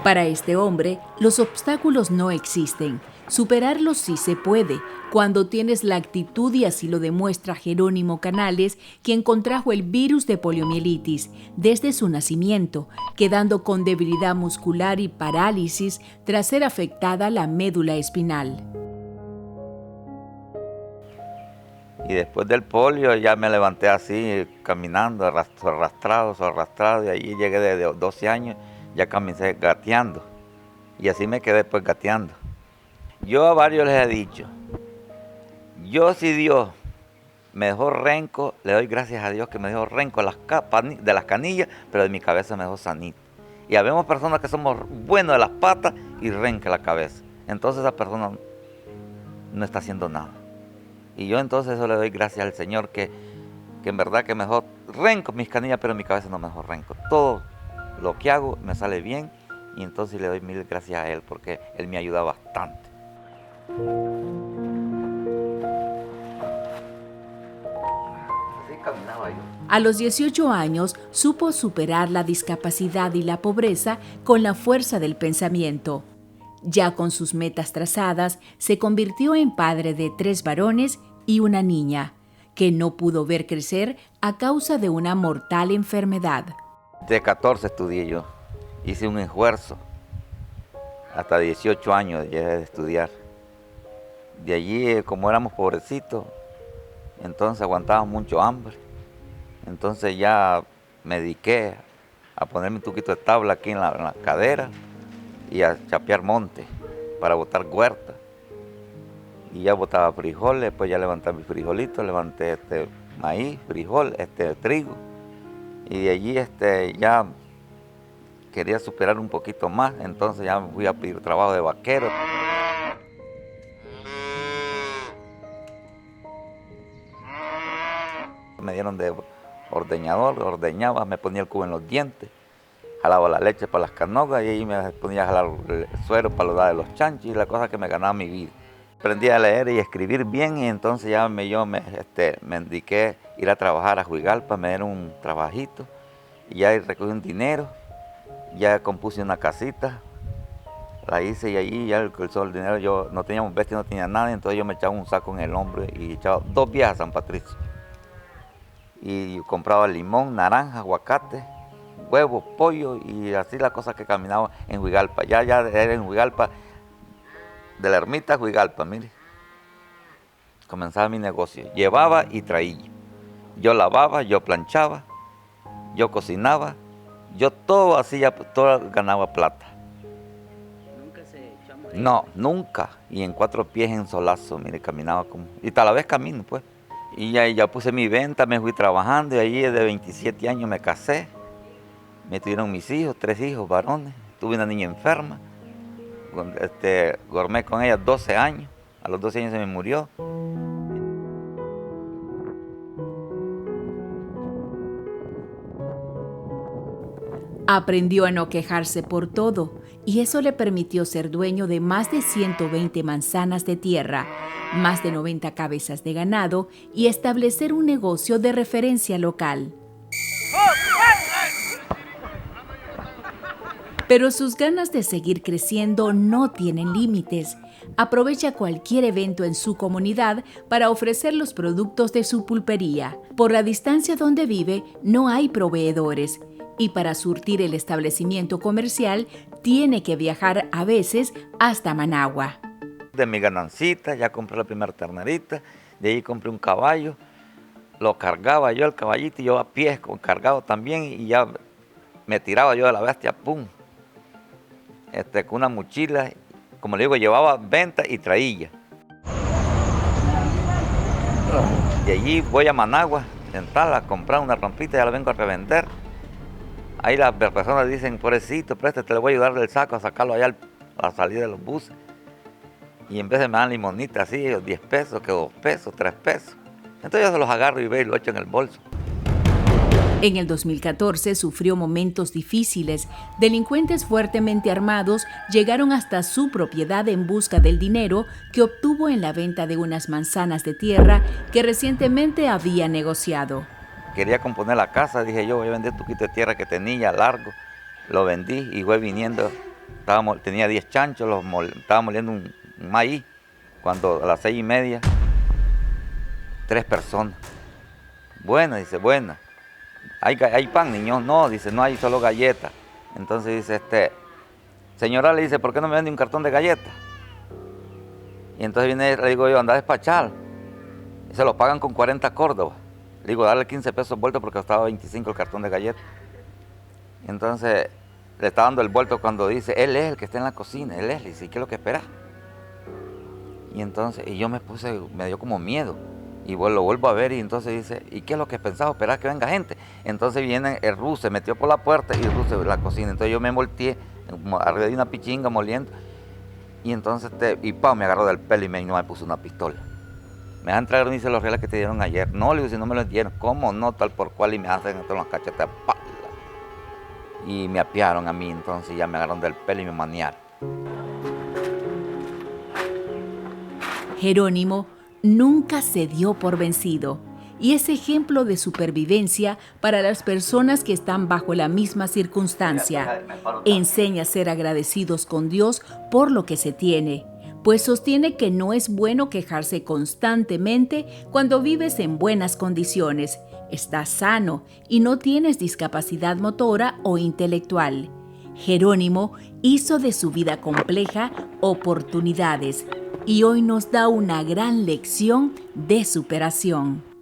Para este hombre, los obstáculos no existen. Superarlos sí se puede, cuando tienes la actitud, y así lo demuestra Jerónimo Canales, quien contrajo el virus de poliomielitis desde su nacimiento, quedando con debilidad muscular y parálisis tras ser afectada la médula espinal. Y después del polio ya me levanté así, caminando, arrastrado, y allí llegué de 12 años, ya comencé gateando. Y así me quedé pues gateando. Yo a varios les he dicho, yo si Dios me dejó renco, le doy gracias a Dios que me dejó renco de las canillas, pero de mi cabeza me dejó sanito. Y habemos personas que somos buenos de las patas y renca la cabeza. Entonces esa persona no está haciendo nada. Y yo entonces eso le doy gracias al Señor que en verdad que me dejó renco mis canillas, pero mi cabeza no me dejó renco. Todo lo que hago me sale bien y entonces le doy mil gracias a Él porque Él me ayuda bastante. Así caminaba yo. A los 18 años supo superar la discapacidad y la pobreza con la fuerza del pensamiento. Ya con sus metas trazadas, se convirtió en padre de 3 varones y una niña, que no pudo ver crecer a causa de una mortal enfermedad. De 14 estudié yo, hice un esfuerzo, hasta 18 años llegué de estudiar. De allí, como éramos pobrecitos, entonces aguantábamos mucho hambre. Entonces ya me dediqué a ponerme un tuquito de tabla aquí en la cadera y a chapear monte para botar huerta. Y ya botaba frijoles, pues ya levanté mis frijolitos, levanté maíz, frijol, trigo. Y de allí ya quería superar un poquito más, entonces ya me fui a pedir trabajo de vaquero. Me dieron de ordeñador, ordeñaba, me ponía el cubo en los dientes, jalaba la leche para las canogas y ahí me ponía a jalar el suero para los de los chanchos y la cosa que me ganaba mi vida. Aprendí a leer y escribir bien y entonces ya me dediqué a ir a trabajar a Juigalpa, me dieron un trabajito y ya recogí un dinero, ya compuse una casita, la hice y allí ya el dinero, yo no teníamos bestia, no tenía nada, entonces yo me echaba un saco en el hombro y echaba 2 viajes a San Patricio. Y compraba limón, naranja, aguacate, huevo, pollo y así las cosas que caminaba en Juigalpa. Ya era en Juigalpa, de la ermita a Juigalpa, mire. Comenzaba mi negocio, llevaba y traía. Yo lavaba, yo planchaba, yo cocinaba, yo todo hacía, todo ganaba plata. ¿Nunca se echó a morir? No, nunca. Y en 4 pies en solazo, mire, caminaba como... Y tal vez camino, pues. Y ya puse mi venta, me fui trabajando y allí de 27 años me casé. Me tuvieron mis hijos, 3 hijos varones. Tuve una niña enferma. Dormí con ella 12 años. A los 12 años se me murió. Aprendió a no quejarse por todo y eso le permitió ser dueño de más de 120 manzanas de tierra, más de 90 cabezas de ganado y establecer un negocio de referencia local. Pero sus ganas de seguir creciendo no tienen límites. Aprovecha cualquier evento en su comunidad para ofrecer los productos de su pulpería. Por la distancia donde vive, no hay proveedores. Y para surtir el establecimiento comercial, tiene que viajar a veces hasta Managua. De mi ganancita, ya compré la primera ternerita, de ahí compré un caballo, lo cargaba yo el caballito y yo a pie cargado también y ya me tiraba yo de la bestia, pum, con una mochila, como le digo, llevaba venta y traía. De allí voy a Managua, sentarla, a comprar una rampita, ya la vengo a revender. Ahí las personas dicen, pobrecito, te le voy a ayudar del saco a sacarlo allá a la salida de los buses. Y en vez de me dan limonita así, 10 pesos, que 2 pesos, 3 pesos. Entonces yo se los agarro y veo y lo echo en el bolso. En el 2014 sufrió momentos difíciles. Delincuentes fuertemente armados llegaron hasta su propiedad en busca del dinero que obtuvo en la venta de unas manzanas de tierra que recientemente había negociado. quería componer la casa, dije yo voy a vender un poquito de tierra que tenía largo, lo vendí y fue viniendo, tenía 10 chanchos, estaba moliendo un maíz, cuando a las 6:30, 3 personas. Buena, dice, buena. ¿Hay pan, niño? No, dice, no hay, solo galletas. Entonces dice, señora, le dice, ¿por qué no me vende un cartón de galletas? Y entonces viene, le digo yo, anda a despachar. Y se lo pagan con 40 córdobas. Le digo, darle 15 pesos vuelto porque costaba 25 el cartón de galletas. Y entonces le está dando el vuelto cuando dice, él es el que está en la cocina, él es, le dice, ¿qué es lo que espera? Y entonces, y yo me dio como miedo. Y lo vuelvo a ver y entonces dice, ¿y qué es lo que pensaba? Esperar que venga gente. Entonces viene el ruso, se metió por la puerta y el ruso en la cocina. Entonces yo me volteé arriba de una pichinga moliendo. Y entonces, me agarró del pelo y no me puso una pistola. Me van a entregar, dice, los reales que te dieron ayer. No, le digo, si no me los dieron, ¿cómo no? Tal por cual, y me hacen todas las cachetas. ¡Pala! Y me apiaron a mí, entonces ya me agarraron del pelo y me maniaron. Jerónimo nunca se dio por vencido y es ejemplo de supervivencia para las personas que están bajo la misma circunstancia. Enseña a ser agradecidos con Dios por lo que se tiene, pues sostiene que no es bueno quejarse constantemente cuando vives en buenas condiciones, estás sano y no tienes discapacidad motora o intelectual. Jerónimo hizo de su vida compleja oportunidades y hoy nos da una gran lección de superación.